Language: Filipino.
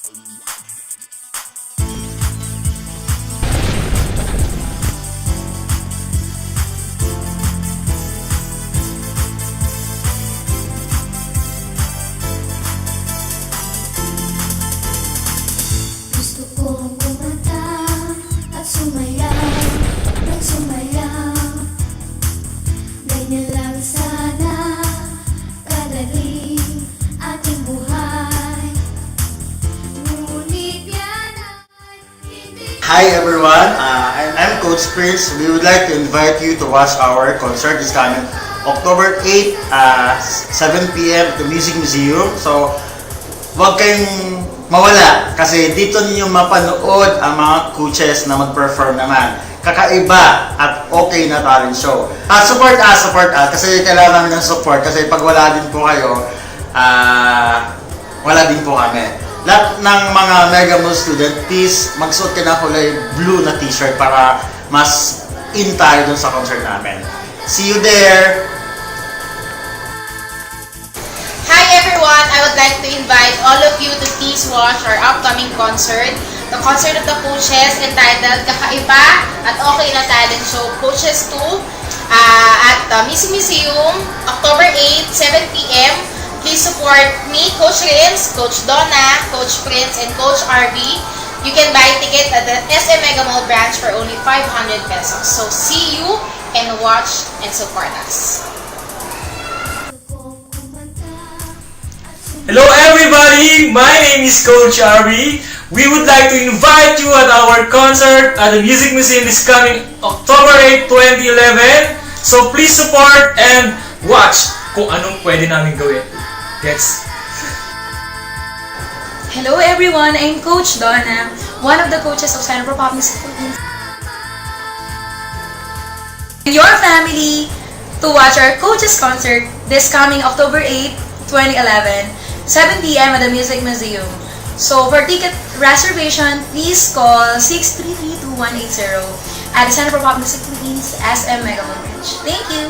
Gusto kong kumanta at sumayaw ng sumayaw. Ganyan lang sana kadali ating buhay. Ngunit yan ay hindi. Hi everyone, I'm Coach Prince. We would like to invite you to watch our concert this coming October 8, 7 p.m. at the Music Museum. So, huwag kayong mawala kasi dito ninyo mapanood ang mga coaches na mag-perform naman. Kakaiba at okay na talent show. Support us kasi kailangan namin ng support kasi pag wala din po kayo, wala din po kami. Lahat ng mga Mega Mall student, please magsuot ka ng kulay blue na t-shirt para mas in tayo dun sa concert namin. See you there! Hi everyone! I would like to invite all of you to please watch our upcoming concert, the Concert of the Coaches entitled Kakaiba at Okay na Talent Show Coaches 2 at the Music Museum, October 8, 7 p.m. Please support me, Coach Rims, Coach Donna, Coach Prince, and Coach RB. You can buy ticket at the SM Mega Mall branch for only 500 pesos. So see you and watch and support us. Hello everybody, my name is Coach Arby. We would like to invite you at our concert at the Music Museum this coming October 8, 2011. So please support and watch kung anong pwede namin gawin. Gets? Hello everyone, I'm Coach Donna, one of the coaches of Center for Pop Music Philippines. And your family to watch our coaches concert this coming October 8, 2011, 7 p.m. at the Music Museum. So for ticket reservation, please call 633-2180 at the Center for Pop Music Philippines SM Mega Mall branch. Thank you!